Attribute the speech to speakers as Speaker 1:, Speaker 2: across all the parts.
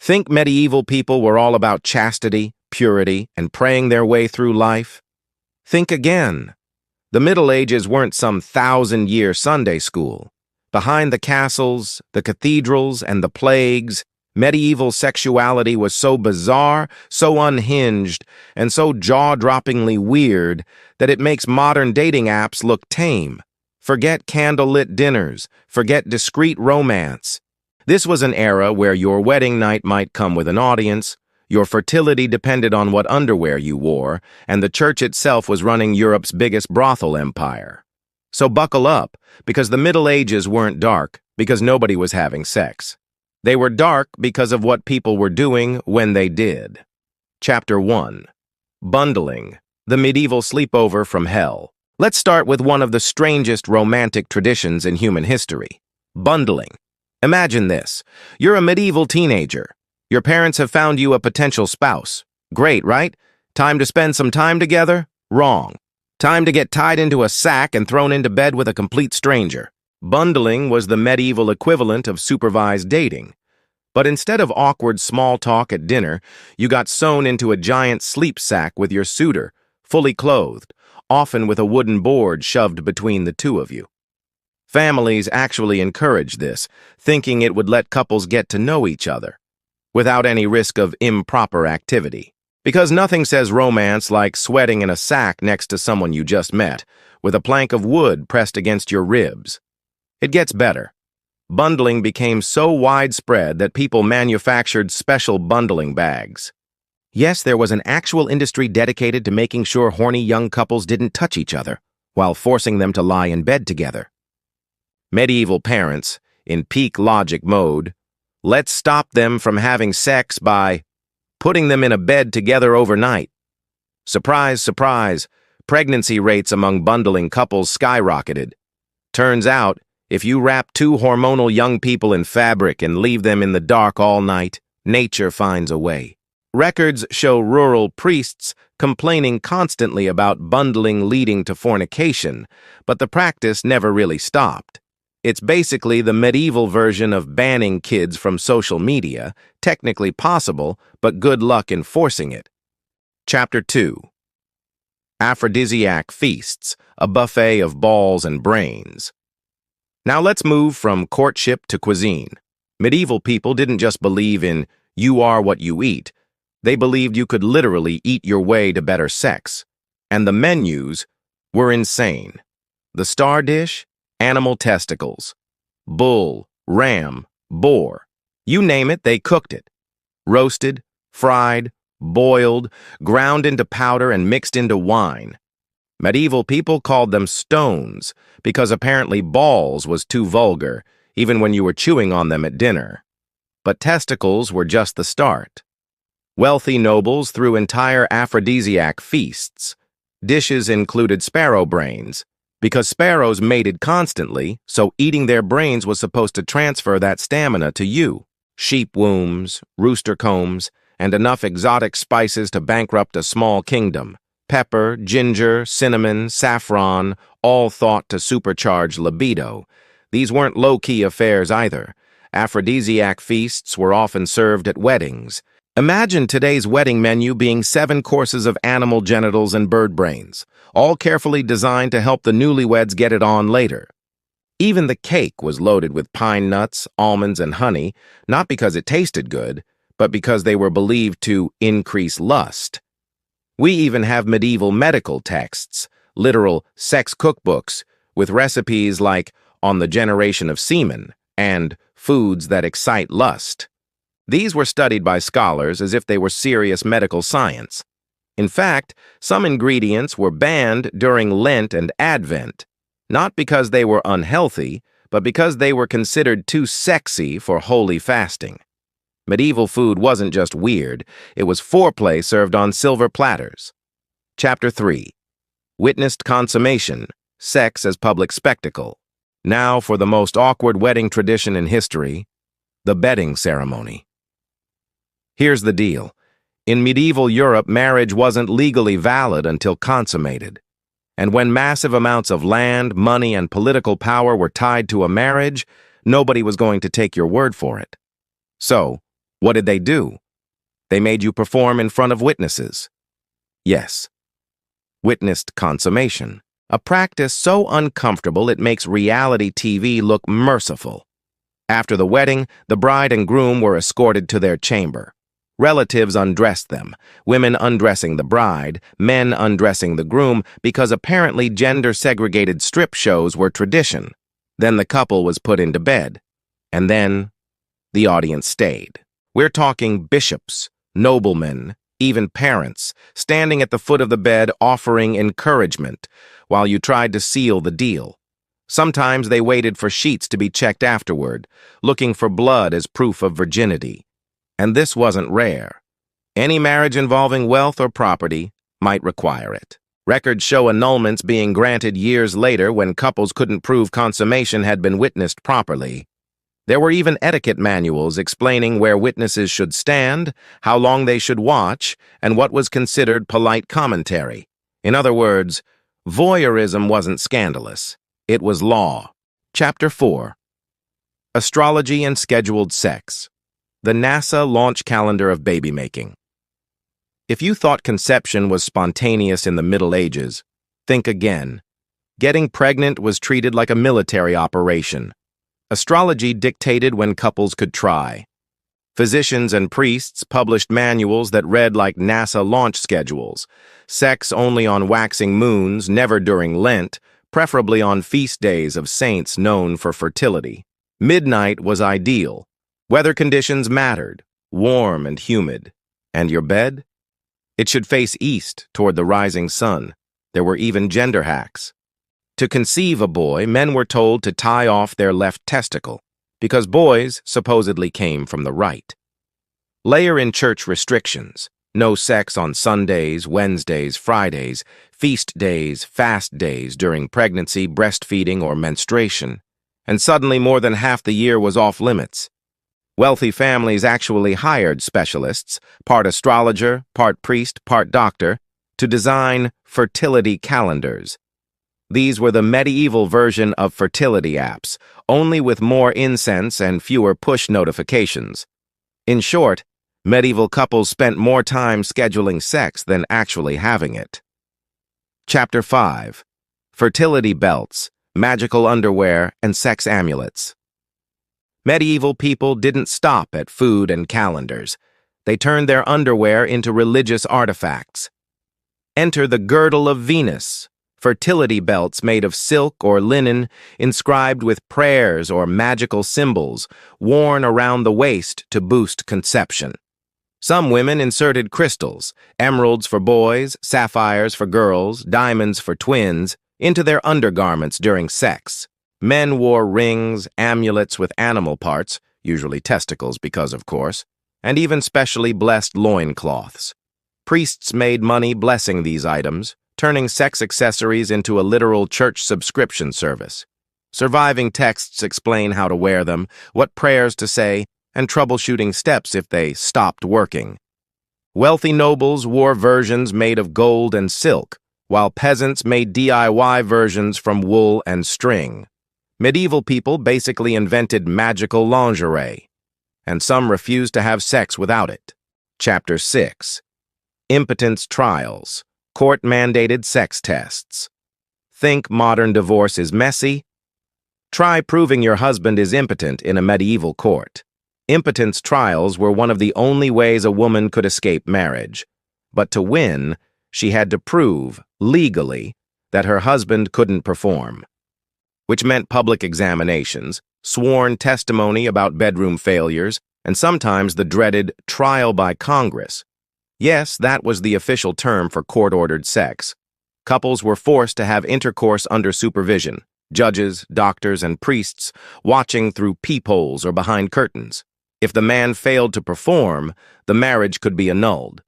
Speaker 1: Think medieval people were all about chastity, purity, and praying their way through life? Think again. The Middle Ages weren't some 1,000-year Sunday school. Behind the castles, the cathedrals, and the plagues, medieval sexuality was so bizarre, so unhinged, and so jaw-droppingly weird that it makes modern dating apps look tame. Forget candlelit dinners. Forget discreet romance. This was an era where your wedding night might come with an audience, your fertility depended on what underwear you wore, and the church itself was running Europe's biggest brothel empire. So buckle up, because the Middle Ages weren't dark because nobody was having sex. They were dark because of what people were doing when they did. Chapter 1. Bundling, the medieval sleepover from hell. Let's start with one of the strangest romantic traditions in human history, bundling. Imagine this. You're a medieval teenager. Your parents have found you a potential spouse. Great, right? Time to spend some time together? Wrong. Time to get tied into a sack and thrown into bed with a complete stranger. Bundling was the medieval equivalent of supervised dating. But instead of awkward small talk at dinner, you got sewn into a giant sleep sack with your suitor, fully clothed, often with a wooden board shoved between the two of you. Families actually encouraged this, thinking it would let couples get to know each other, without any risk of improper activity. Because nothing says romance like sweating in a sack next to someone you just met, with a plank of wood pressed against your ribs. It gets better. Bundling became so widespread that people manufactured special bundling bags. Yes, there was an actual industry dedicated to making sure horny young couples didn't touch each other, while forcing them to lie in bed together. Medieval parents, in peak logic mode, let's stop them from having sex by putting them in a bed together overnight. Surprise, surprise, pregnancy rates among bundling couples skyrocketed. Turns out, if you wrap two hormonal young people in fabric and leave them in the dark all night, nature finds a way. Records show rural priests complaining constantly about bundling leading to fornication, but the practice never really stopped. It's basically the medieval version of banning kids from social media, technically possible, but good luck enforcing it. Chapter 2. Aphrodisiac feasts, a buffet of balls and brains. Now let's move from courtship to cuisine. Medieval people didn't just believe in you are what you eat. They believed you could literally eat your way to better sex. And the menus were insane. The star dish? Animal testicles. Bull, ram, boar. You name it, they cooked it. Roasted, fried, boiled, ground into powder and mixed into wine. Medieval people called them stones because apparently balls was too vulgar, even when you were chewing on them at dinner. But testicles were just the start. Wealthy nobles threw entire aphrodisiac feasts. Dishes included sparrow brains, because sparrows mated constantly, so eating their brains was supposed to transfer that stamina to you. Sheep wombs, rooster combs, and enough exotic spices to bankrupt a small kingdom. Pepper, ginger, cinnamon, saffron, all thought to supercharge libido. These weren't low-key affairs either. Aphrodisiac feasts were often served at weddings. Imagine today's wedding menu being 7 courses of animal genitals and bird brains, all carefully designed to help the newlyweds get it on later. Even the cake was loaded with pine nuts, almonds, and honey, not because it tasted good, but because they were believed to increase lust. We even have medieval medical texts, literal sex cookbooks, with recipes like On the Generation of Semen and Foods that Excite Lust. These were studied by scholars as if they were serious medical science. In fact, some ingredients were banned during Lent and Advent, not because they were unhealthy, but because they were considered too sexy for holy fasting. Medieval food wasn't just weird, it was foreplay served on silver platters. Chapter 3. Witnessed consummation, sex as public spectacle. Now for the most awkward wedding tradition in history, the bedding ceremony. Here's the deal. In medieval Europe, marriage wasn't legally valid until consummated. And when massive amounts of land, money, and political power were tied to a marriage, nobody was going to take your word for it. So, What did they do? They made you perform in front of witnesses. Yes, witnessed consummation, a practice so uncomfortable it makes reality TV look merciful. After the wedding, the bride and groom were escorted to their chamber. Relatives undressed them, women undressing the bride, men undressing the groom, because apparently gender-segregated strip shows were tradition. Then the couple was put into bed. And then the audience stayed. We're talking bishops, noblemen, even parents, standing at the foot of the bed offering encouragement while you tried to seal the deal. Sometimes they waited for sheets to be checked afterward, looking for blood as proof of virginity. And this wasn't rare. Any marriage involving wealth or property might require it. Records show annulments being granted years later when couples couldn't prove consummation had been witnessed properly. There were even etiquette manuals explaining where witnesses should stand, how long they should watch, and what was considered polite commentary. In other words, voyeurism wasn't scandalous. It was law. Chapter 4. Astrology and Scheduled Sex. The NASA launch calendar of baby-making. If you thought conception was spontaneous in the Middle Ages, think again. Getting pregnant was treated like a military operation. Astrology dictated when couples could try. Physicians and priests published manuals that read like NASA launch schedules. Sex only on waxing moons, never during Lent, preferably on feast days of saints known for fertility. Midnight was ideal. Weather conditions mattered, warm and humid. And your bed? It should face east toward the rising sun. There were even gender hacks. To conceive a boy, men were told to tie off their left testicle, because boys supposedly came from the right. Layer in church restrictions. No sex on Sundays, Wednesdays, Fridays, feast days, fast days during pregnancy, breastfeeding, or menstruation. And suddenly more than half the year was off limits. Wealthy families actually hired specialists, part astrologer, part priest, part doctor, to design fertility calendars. These were the medieval version of fertility apps, only with more incense and fewer push notifications. In short, medieval couples spent more time scheduling sex than actually having it. Chapter 5. Fertility belts, magical underwear, and sex amulets. Medieval people didn't stop at food and calendars. They turned their underwear into religious artifacts. Enter the girdle of Venus, fertility belts made of silk or linen, inscribed with prayers or magical symbols, worn around the waist to boost conception. Some women inserted crystals, emeralds for boys, sapphires for girls, diamonds for twins, into their undergarments during sex. Men wore rings, amulets with animal parts, usually testicles because of course, and even specially blessed loincloths. Priests made money blessing these items, turning sex accessories into a literal church subscription service. Surviving texts explain how to wear them, what prayers to say, and troubleshooting steps if they stopped working. Wealthy nobles wore versions made of gold and silk, while peasants made DIY versions from wool and string. Medieval people basically invented magical lingerie, and some refused to have sex without it. Chapter 6. Impotence Trials, Court-Mandated Sex Tests. Think modern divorce is messy? Try proving your husband is impotent in a medieval court. Impotence trials were one of the only ways a woman could escape marriage. But to win, she had to prove, legally, that her husband couldn't perform, which meant public examinations, sworn testimony about bedroom failures, and sometimes the dreaded trial by Congress. Yes, that was the official term for court-ordered sex. Couples were forced to have intercourse under supervision, judges, doctors, and priests watching through peepholes or behind curtains. If the man failed to perform, the marriage could be annulled.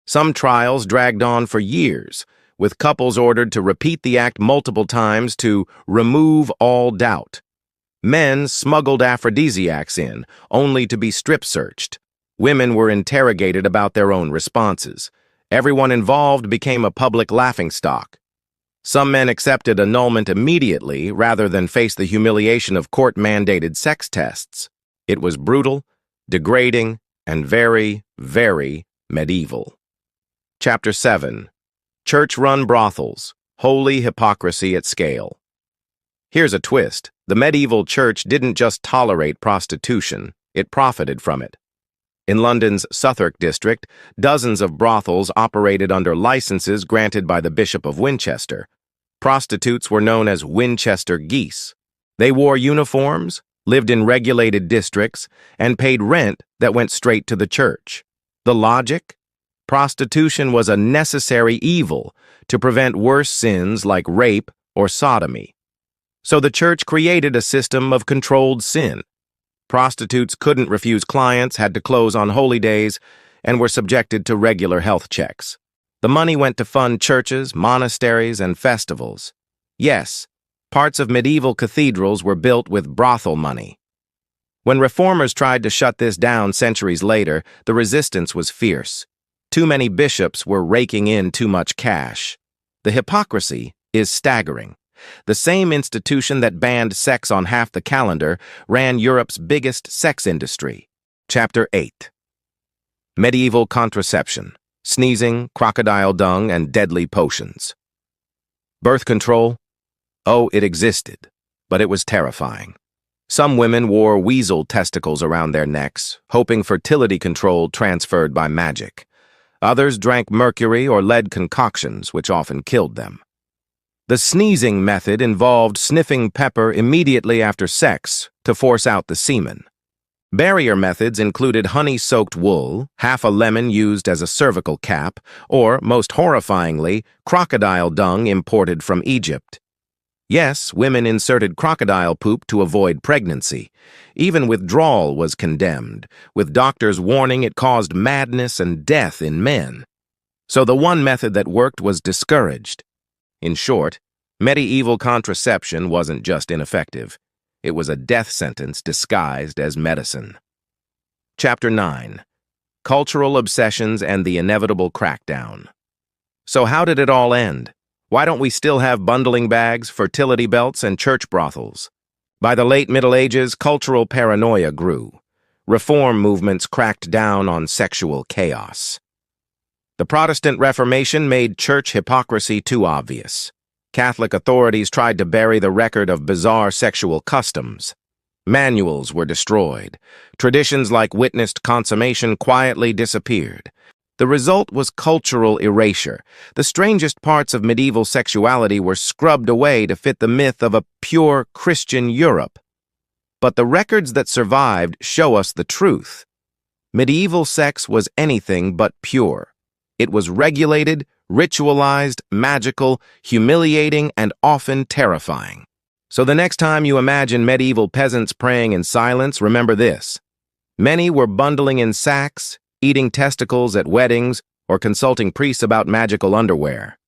Speaker 1: Some trials dragged on for years, with couples ordered to repeat the act multiple times to remove all doubt. Men smuggled aphrodisiacs in, only to be strip-searched. Women were interrogated about their own responses. Everyone involved became a public laughingstock. Some men accepted annulment immediately rather than face the humiliation of court-mandated sex tests. It was brutal, degrading, and very, very medieval. Chapter 7. Church-run brothels, holy hypocrisy at scale. Here's a twist. The medieval church didn't just tolerate prostitution, it profited from it. In London's Southwark district, dozens of brothels operated under licenses granted by the Bishop of Winchester. Prostitutes were known as Winchester geese. They wore uniforms, lived in regulated districts, and paid rent that went straight to the church. The logic? Prostitution was a necessary evil to prevent worse sins like rape or sodomy. So the church created a system of controlled sin. Prostitutes couldn't refuse clients, had to close on holy days, and were subjected to regular health checks. The money went to fund churches, monasteries, and festivals. Yes, parts of medieval cathedrals were built with brothel money. When reformers tried to shut this down centuries later, the resistance was fierce. Too many bishops were raking in too much cash. The hypocrisy is staggering. The same institution that banned sex on half the calendar ran Europe's biggest sex industry. Chapter 8. Medieval contraception, sneezing, crocodile dung, and deadly potions. Birth control? Oh, it existed, but it was terrifying. Some women wore weasel testicles around their necks, hoping fertility control transferred by magic. Others drank mercury or lead concoctions, which often killed them. The sneezing method involved sniffing pepper immediately after sex to force out the semen. Barrier methods included honey-soaked wool, half a lemon used as a cervical cap, or, most horrifyingly, crocodile dung imported from Egypt. Yes, women inserted crocodile poop to avoid pregnancy. Even withdrawal was condemned, with doctors warning it caused madness and death in men. So the one method that worked was discouraged. In short, medieval contraception wasn't just ineffective. It was a death sentence disguised as medicine. Chapter 9. Cultural Obsessions and the Inevitable Crackdown. So how did it all end? Why don't we still have bundling bags, fertility belts, and church brothels? By the late Middle Ages, cultural paranoia grew. Reform movements cracked down on sexual chaos. The Protestant Reformation made church hypocrisy too obvious. Catholic authorities tried to bury the record of bizarre sexual customs. Manuals were destroyed. Traditions like witnessed consummation quietly disappeared. The result was cultural erasure. The strangest parts of medieval sexuality were scrubbed away to fit the myth of a pure Christian Europe. But the records that survived show us the truth. Medieval sex was anything but pure. It was regulated, ritualized, magical, humiliating, and often terrifying. So the next time you imagine medieval peasants praying in silence, remember this. Many were bundling in sacks, eating testicles at weddings, or consulting priests about magical underwear.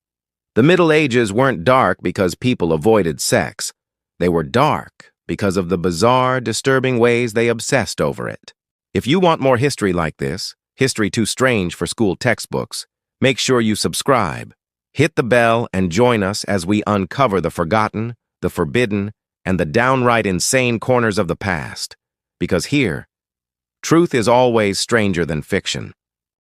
Speaker 1: The Middle Ages weren't dark because people avoided sex. They were dark because of the bizarre, disturbing ways they obsessed over it. If you want more history like this, history too strange for school textbooks, make sure you subscribe, hit the bell, and join us as we uncover the forgotten, the forbidden, and the downright insane corners of the past. Because here, truth is always stranger than fiction.